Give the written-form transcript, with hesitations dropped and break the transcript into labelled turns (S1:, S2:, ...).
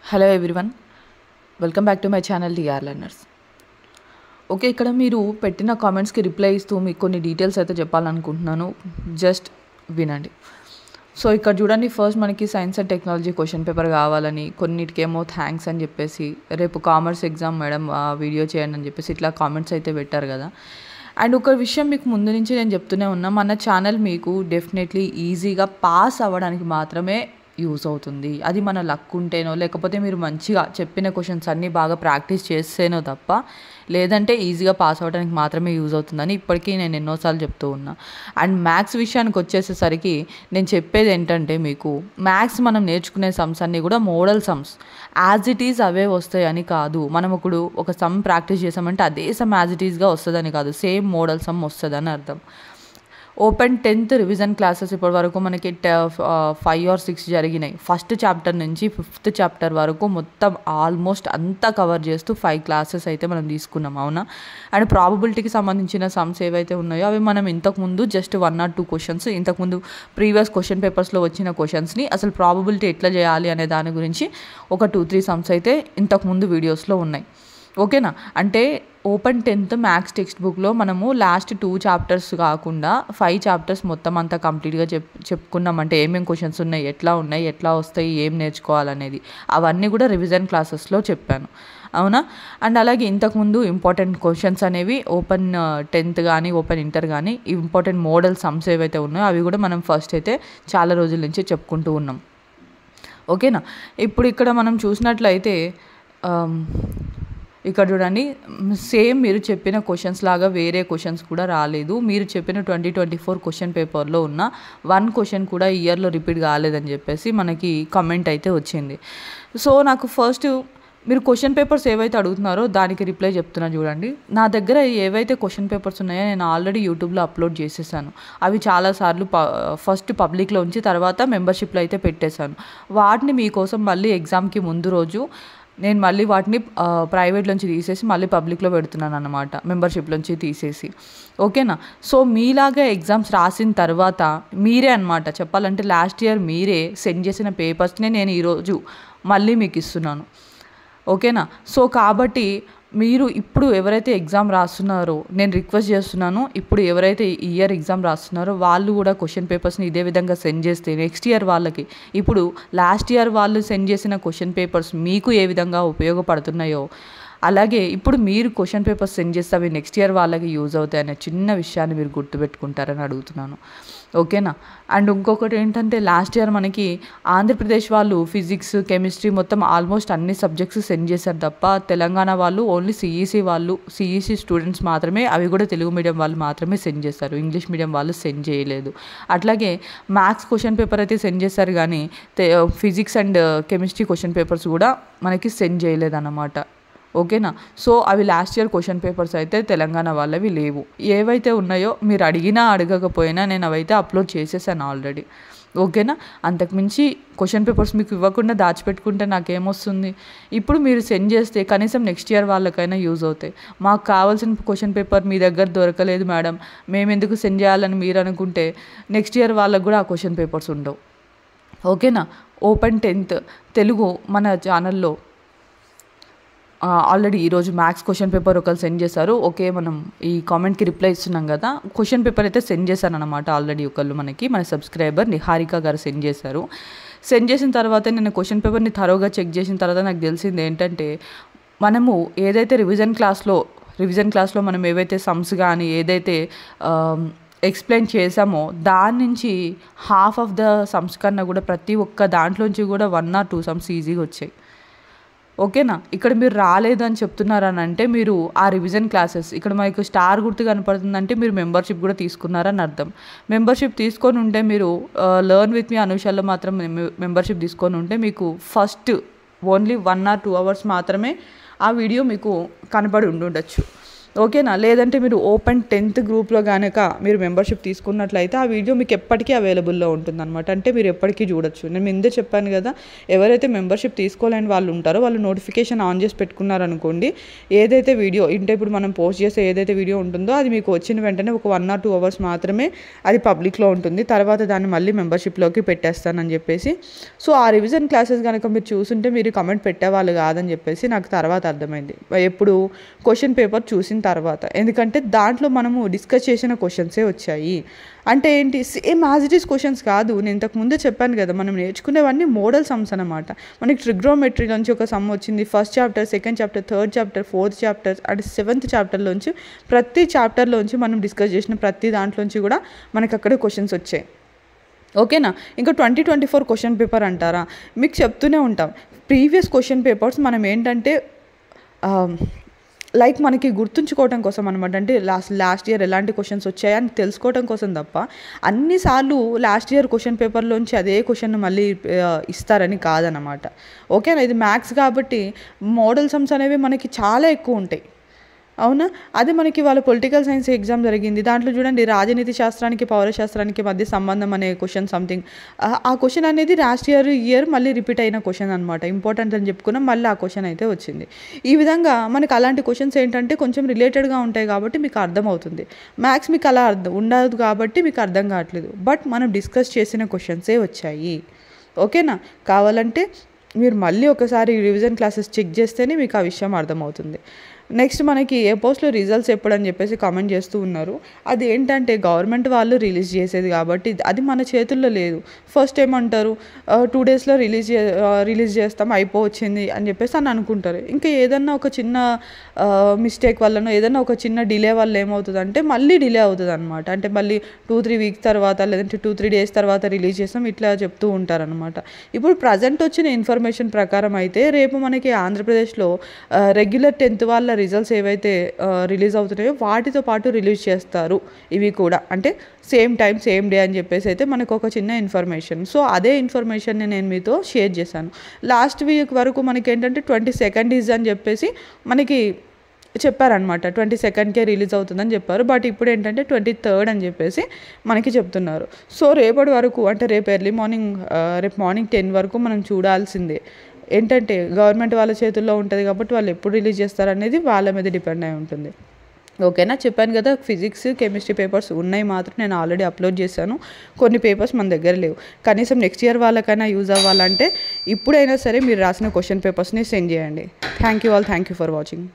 S1: Hello everyone, welcome back to my channel TR learners. Okay, ఇక్కడ మీరు పెట్టిన కామెంట్స్కి reply ఇస్తూ మీకు కొన్ని డీటెయిల్స్ అయితే చెప్పాలనుకుంటున్నాను. జస్ట్ వినండి. సో ఇక్కడ చూడండి, ఫస్ట్ మనకి science and technology question paper కావాలని, కొన్నిటికేమో థ్యాంక్స్ అని చెప్పేసి, రేపు కామర్స్ ఎగ్జామ్ మేడం వీడియో చేయండి అని చెప్పేసి ఇట్లా కామెంట్స్ అయితే పెట్టారు కదా. అండ్ ఒక విషయం మీకు ముందు నుంచి నేను చెప్తూనే ఉన్నా, మన ఛానల్ మీకు డెఫినెట్లీ ఈజీగా పాస్ అవ్వడానికి మాత్రమే యూజ్ అవుతుంది. అది మన లక్ ఉంటేనో, లేకపోతే మీరు మంచిగా చెప్పిన క్వశ్చన్స్ అన్నీ బాగా ప్రాక్టీస్ చేస్తేనో తప్ప, లేదంటే ఈజీగా పాస్ అవ్వడానికి మాత్రమే యూజ్ అవుతుందని ఇప్పటికీ నేను ఎన్నోసార్లు చెప్తూ ఉన్నా. అండ్ మ్యాథ్స్ విషయానికి వచ్చేసేసరికి నేను చెప్పేది ఏంటంటే, మీకు మ్యాథ్స్ మనం నేర్చుకునే సమ్స్ అన్నీ కూడా model sums, as it is అవే వస్తాయని కాదు. మనం ఇప్పుడు ఒక సమ్ ప్రాక్టీస్ చేసామంటే అదే సమ్ యాజ్ ఇట్ ఈజ్గా వస్తుందని కాదు, సేమ్ మోడల్ సమ్ వస్తుందని అర్థం. ఓపెన్ 10th రివిజన్ క్లాసెస్ ఇప్పటి వరకు మనకి 5 or 6 జరిగినాయి. ఫస్ట్ చాప్టర్ నుంచి 5th చాప్టర్ వరకు మొత్తం ఆల్మోస్ట్ అంతా కవర్ చేస్తూ 5 క్లాసెస్ అయితే మనం తీసుకున్నాం, అవునా. అండ్ ప్రాబబిలిటీకి సంబంధించిన సమ్స్ ఏవైతే ఉన్నాయో అవి మనం ఇంతకుముందు జస్ట్ 1 or 2 క్వశ్చన్స్, ఇంతకుముందు ప్రీవియస్ క్వశ్చన్ పేపర్స్లో వచ్చిన క్వశ్చన్స్ని అసలు ప్రాబబిలిటీ ఎట్లా చేయాలి అనే దాని గురించి ఒక 2-3 సమ్స్ అయితే ఇంతకుముందు వీడియోస్లో ఉన్నాయి. ఓకేనా. అంటే ఓపెన్ 10th మ్యాథ్స్ టెక్స్ట్ బుక్లో మనము లాస్ట్ 2 చాప్టర్స్ కాకుండా 5 చాప్టర్స్ మొత్తం అంతా కంప్లీట్గా చెప్పుకున్నామంటే ఏమేమి క్వశ్చన్స్ ఉన్నాయి, ఎట్లా వస్తాయి, ఏం నేర్చుకోవాలనేది అవన్నీ కూడా రివిజన్ క్లాసెస్లో చెప్పాను, అవునా. అండ్ అలాగే ఇంతకుముందు ఇంపార్టెంట్ క్వశ్చన్స్ అనేవి ఓపెన్ 10th కానీ ఓపెన్ ఇంటర్ కానీ ఇంపార్టెంట్ మోడల్ సమ్స్ ఏవైతే ఉన్నాయో అవి కూడా మనం ఫస్ట్ అయితే చాలా రోజుల నుంచి చెప్పుకుంటూ ఉన్నాం, ఓకేనా. ఇప్పుడు ఇక్కడ మనం చూసినట్లయితే ఇక్కడ చూడండి, సేమ్ మీరు చెప్పిన క్వశ్చన్స్ లాగా వేరే క్వశ్చన్స్ కూడా రాలేదు. మీరు చెప్పిన 2024 క్వశ్చన్ పేపర్లో ఉన్న 1 క్వశ్చన్ కూడా ఇయర్లో రిపీట్ కాలేదని చెప్పేసి మనకి కమెంట్ అయితే వచ్చింది. సో నాకు ఫస్ట్ మీరు క్వశ్చన్ పేపర్స్ ఏవైతే అడుగుతున్నారో దానికి రిప్లై చెప్తున్నా చూడండి. నా దగ్గర ఏవైతే క్వశ్చన్ పేపర్స్ ఉన్నాయో నేను ఆల్రెడీ యూట్యూబ్లో అప్లోడ్ చేసేసాను. అవి చాలాసార్లు ఫస్ట్ పబ్లిక్లో ఉంచి తర్వాత మెంబర్షిప్లో అయితే పెట్టేశాను. వాటిని మీకోసం మళ్ళీ ఎగ్జామ్కి ముందు రోజు నేను మళ్ళీ వాటిని ప్రైవేట్లోంచి తీసేసి మళ్ళీ పబ్లిక్లో పెడుతున్నాను అన్నమాట, మెంబర్షిప్లోంచి తీసేసి, ఓకేనా. సో మీలాగా ఎగ్జామ్స్ రాసిన తర్వాత మీరే అనమాట చెప్పాలంటే లాస్ట్ ఇయర్ మీరే సెండ్ చేసిన పేపర్స్నే నేను ఈరోజు మళ్ళీ మీకు ఇస్తున్నాను, ఓకేనా. సో కాబట్టి మీరు ఇప్పుడు ఎవరైతే ఎగ్జామ్ రాస్తున్నారో నేను రిక్వెస్ట్ చేస్తున్నాను, ఇప్పుడు ఎవరైతే ఈ ఇయర్ ఎగ్జామ్ రాస్తున్నారో వాళ్ళు కూడా క్వశ్చన్ పేపర్స్ని ఇదే విధంగా సెండ్ చేస్తే నెక్స్ట్ ఇయర్ వాళ్ళకి, ఇప్పుడు లాస్ట్ ఇయర్ వాళ్ళు సెండ్ చేసిన క్వశ్చన్ పేపర్స్ మీకు ఏ విధంగా ఉపయోగపడుతున్నాయో అలాగే ఇప్పుడు మీరు క్వశ్చన్ పేపర్స్ సెండ్ చేస్తే అవి నెక్స్ట్ ఇయర్ వాళ్ళకి యూజ్ అవుతాయి అనే చిన్న విషయాన్ని మీరు గుర్తుపెట్టుకుంటారని అడుగుతున్నాను, ఓకేనా. అండ్ ఇంకొకటి ఏంటంటే, లాస్ట్ ఇయర్ మనకి ఆంధ్రప్రదేశ్ వాళ్ళు ఫిజిక్స్, కెమిస్ట్రీ మొత్తం ఆల్మోస్ట్ అన్ని సబ్జెక్ట్స్ సెండ్ చేశారు తప్ప తెలంగాణ వాళ్ళు ఓన్లీ సిఈసి స్టూడెంట్స్ మాత్రమే, అవి కూడా తెలుగు మీడియం వాళ్ళు మాత్రమే సెండ్ చేస్తారు, ఇంగ్లీష్ మీడియం వాళ్ళు సెండ్ చేయలేదు. అట్లాగే మ్యాథ్స్ క్వశ్చన్ పేపర్ అయితే సెండ్ చేశారు కానీ physics and chemistry question papers కూడా మనకి సెండ్ చేయలేదన్నమాట, ఓకేనా. సో అవి లాస్ట్ ఇయర్ క్వశ్చన్ పేపర్స్ అయితే తెలంగాణ వాళ్ళవి లేవు. ఏవైతే ఉన్నాయో మీరు అడిగినా అడగకపోయినా నేను అవైతే అప్లోడ్ చేసేసాను ఆల్రెడీ, ఓకేనా. అంతకుమించి క్వశ్చన్ పేపర్స్ మీకు ఇవ్వకుండా దాచిపెట్టుకుంటే నాకేమొస్తుంది. ఇప్పుడు మీరు సెండ్ చేస్తే కనీసం నెక్స్ట్ ఇయర్ వాళ్ళకైనా యూజ్ అవుతాయి. మాకు కావాల్సిన క్వశ్చన్ పేపర్ మీ దగ్గర దొరకలేదు మేడం, మేము ఎందుకు సెండ్ చేయాలని మీరు అనుకుంటే నెక్స్ట్ ఇయర్ వాళ్ళకు కూడా ఆ క్వశ్చన్ పేపర్స్ ఉండవు, ఓకేనా. ఓపెన్ 10th తెలుగు మన ఛానల్లో ఆల్రెడీ ఈరోజు మ్యాథ్స్ క్వశ్చన్ పేపర్ ఒకరు సెండ్ చేశారు, ఓకే. మనం ఈ కామెంట్కి రిప్లై ఇస్తున్నాం కదా, క్వశ్చన్ పేపర్ అయితే సెండ్ చేశాను అనమాట ఆల్రెడీ. ఒకళ్ళు మన సబ్స్క్రైబర్ నిహారిక గారు సెండ్ చేశారు. సెండ్ చేసిన తర్వాత నేను క్వశ్చన్ పేపర్ని థరోగా చెక్ చేసిన తర్వాత నాకు తెలిసింది ఏంటంటే, మనము ఏదైతే రివిజన్ క్లాస్లో మనం ఏవైతే సమ్స్ కానీ ఏదైతే ఎక్స్ప్లెయిన్ చేసామో దాని నుంచి హాఫ్ ఆఫ్ ద సమ్స్ కన్నా కూడా ప్రతి ఒక్క దాంట్లోంచి కూడా 1 or 2 సమ్స్ ఈజీగా వచ్చాయి, ఓకేనా. ఇక్కడ మీరు రాలేదు అని చెప్తున్నారని అంటే మీరు ఆ రివిజన్ క్లాసెస్ ఇక్కడ మీకు స్టార్ గుర్తు కనపడుతుందంటే మీరు మెంబర్షిప్ కూడా తీసుకున్నారని అర్థం. మెంబర్షిప్ తీసుకొని ఉంటే మీరు లెర్న్ విత్ మీ అనూషలో మాత్రం మెంబర్షిప్ తీసుకొని ఉంటే మీకు ఫస్ట్ ఓన్లీ 1 or 2 hours మాత్రమే ఆ వీడియో మీకు కనపడి ఉండొచ్చు, ఓకేనా. లేదంటే మీరు ఓపెన్ 10th గ్రూప్లో కనుక మీరు మెంబర్షిప్ తీసుకున్నట్లయితే ఆ వీడియో మీకు ఎప్పటికీ అవైలబుల్లో ఉంటుందన్నమాట. అంటే మీరు ఎప్పటికీ చూడొచ్చు. నేను ముందే చెప్పాను కదా, ఎవరైతే మెంబర్షిప్ తీసుకోలేని వాళ్ళు ఉంటారో వాళ్ళు నోటిఫికేషన్ ఆన్ చేసి పెట్టుకున్నారనుకోండి, ఏదైతే వీడియో అంటే ఇప్పుడు మనం పోస్ట్ చేసే ఏదైతే వీడియో ఉంటుందో అది మీకు వచ్చిన వెంటనే ఒక 1 or 2 hours మాత్రమే అది పబ్లిక్లో ఉంటుంది. తర్వాత దాన్ని మళ్ళీ మెంబర్షిప్లోకి పెట్టేస్తానని చెప్పేసి. సో ఆ రివిజన్ క్లాసెస్ కనుక మీరు చూసుంటే మీరు కమెంట్ పెట్టేవాళ్ళు కాదని చెప్పేసి నాకు తర్వాత అర్థమైంది, ఎప్పుడు క్వశ్చన్ పేపర్ చూసిన తర్వాత. ఎందుకంటే దాంట్లో మనము డిస్కస్ చేసిన క్వశ్చన్సే వచ్చాయి. అంటే ఏంటి, same as it is questions కాదు. నేను ఇంతకు ముందే చెప్పాను కదా, మనం నేర్చుకునేవన్నీ మోడల్ సమ్స్ అనమాట. మనకి ట్రిగ్నోమెట్రీ నుంచి ఒక సమ్ వచ్చింది. First chapter, second chapter, third chapter, fourth chapter and 7th చాప్టర్లోంచి ప్రతి చాప్టర్లోంచి మనం డిస్కస్ చేసిన ప్రతి దాంట్లోంచి కూడా మనకి అక్కడ క్వశ్చన్స్ వచ్చాయి. ఓకేనా. ఇంకా 2024 క్వశ్చన్ పేపర్ అంటారా, మీకు చెప్తూనే ఉంటాం. ప్రీవియస్ క్వశ్చన్ పేపర్స్ మనం ఏంటంటే లైక్ మనకి గుర్తుంచుకోవడం కోసం అనమాట. అంటే లాస్ట్ ఇయర్ ఎలాంటి క్వశ్చన్స్ వచ్చాయని తెలుసుకోవడం కోసం తప్ప అన్నిసార్లు లాస్ట్ ఇయర్ క్వశ్చన్ పేపర్లోంచి అదే క్వశ్చన్ మళ్ళీ ఇస్తారని కాదనమాట. ఓకేనా. ఇది మ్యాథ్స్ కాబట్టి మోడల్ సమ్స్ అనేవి మనకి చాలా ఎక్కువ ఉంటాయి. అవునా. అదే మనకి వాళ్ళ పొలిటికల్ సైన్స్ ఎగ్జామ్ జరిగింది, దాంట్లో చూడండి రాజనీతి శాస్త్రానికి పౌరశాస్త్రానికి మధ్య సంబంధం అనే క్వశ్చన్ సంథింగ్. ఆ క్వశ్చన్ అనేది లాస్ట్ ఇయర్ మళ్ళీ రిపీట్ అయిన క్వశ్చన్ అనమాట. ఇంపార్టెంట్ అని చెప్పుకున్నాం, మళ్ళీ ఆ క్వశ్చన్ అయితే వచ్చింది. ఈ విధంగా మనకి అలాంటి క్వశ్చన్స్ ఏంటంటే కొంచెం రిలేటెడ్గా ఉంటాయి కాబట్టి మీకు అర్థమవుతుంది. మ్యాథ్స్ మీకు అలా ఉండదు కాబట్టి మీకు అర్థం కావట్లేదు. బట్ మనం డిస్కస్ చేసిన క్వశ్చన్సే వచ్చాయి. ఓకేనా. కావాలంటే మీరు మళ్ళీ ఒకసారి రివిజన్ క్లాసెస్ చెక్ చేస్తేనే మీకు ఆ విషయం అర్థమవుతుంది. నెక్స్ట్ మనకి ఏ పోస్ట్లో రిజల్ట్స్ ఎప్పుడని చెప్పేసి కామెంట్ చేస్తూ ఉన్నారు. అది ఏంటంటే గవర్నమెంట్ వాళ్ళు రిలీజ్ చేసేది కాబట్టి అది మన చేతుల్లో లేదు. ఫస్ట్ ఏమంటారు, 2 daysలో రిలీజ్ చేస్తాం అయిపోవచ్చింది అని చెప్పేసి అని అనుకుంటారు. ఇంకా ఏదన్నా ఒక చిన్న మిస్టేక్ వల్లనో ఏదన్నా ఒక చిన్న డిలే వల్ల ఏమవుతుందంటే మళ్ళీ డిలే అవుతుంది అనమాట. అంటే మళ్ళీ 2-3 weeks తర్వాత లేదంటే 2-3 days తర్వాత రిలీజ్ చేస్తాం ఇట్లా చెప్తూ ఉంటారనమాట. ఇప్పుడు ప్రజెంట్ వచ్చిన ఇన్ఫర్మేషన్ ప్రకారం అయితే రేపు మనకి ఆంధ్రప్రదేశ్లో రెగ్యులర్ 10th వాళ్ళ రిజల్ట్స్ ఏవైతే రిలీజ్ అవుతున్నాయో వాటితో పాటు రిలీజ్ చేస్తారు ఇవి కూడా. అంటే సేమ్ టైం సేమ్ డే అని చెప్పేసి అయితే మనకు ఒక చిన్న ఇన్ఫర్మేషన్. సో అదే ఇన్ఫర్మేషన్ని నేను మీతో షేర్ చేశాను. లాస్ట్ వీక్ వరకు మనకి ఏంటంటే 22nd అని చెప్పేసి మనకి చెప్పారనమాట. 22ndకే రిలీజ్ అవుతుందని చెప్పారు. బట్ ఇప్పుడు ఏంటంటే 23rd అని చెప్పేసి మనకి చెప్తున్నారు. సో రేపటి వరకు అంటే రేపు మార్నింగ్ 10 వరకు మనం చూడాల్సిందే. ఏంటంటే గవర్నమెంట్ వాళ్ళ చేతుల్లో ఉంటుంది కాబట్టి వాళ్ళు ఎప్పుడు రిలీజ్ చేస్తారనేది వాళ్ళ మీద డిపెండ్ అయి ఉంటుంది. ఓకేనా. చెప్పాను కదా, ఫిజిక్స్ కెమిస్ట్రీ పేపర్స్ ఉన్నాయి మాత్రం నేను ఆల్రెడీ అప్లోడ్ చేశాను. కొన్ని పేపర్స్ మన దగ్గర లేవు. కనీసం నెక్స్ట్ ఇయర్ వాళ్ళకైనా యూజ్ అవ్వాలంటే ఇప్పుడైనా సరే మీరు రాసిన క్వశ్చన్ పేపర్స్ని సెండ్ చేయండి. Thank you all. Thank you for watching.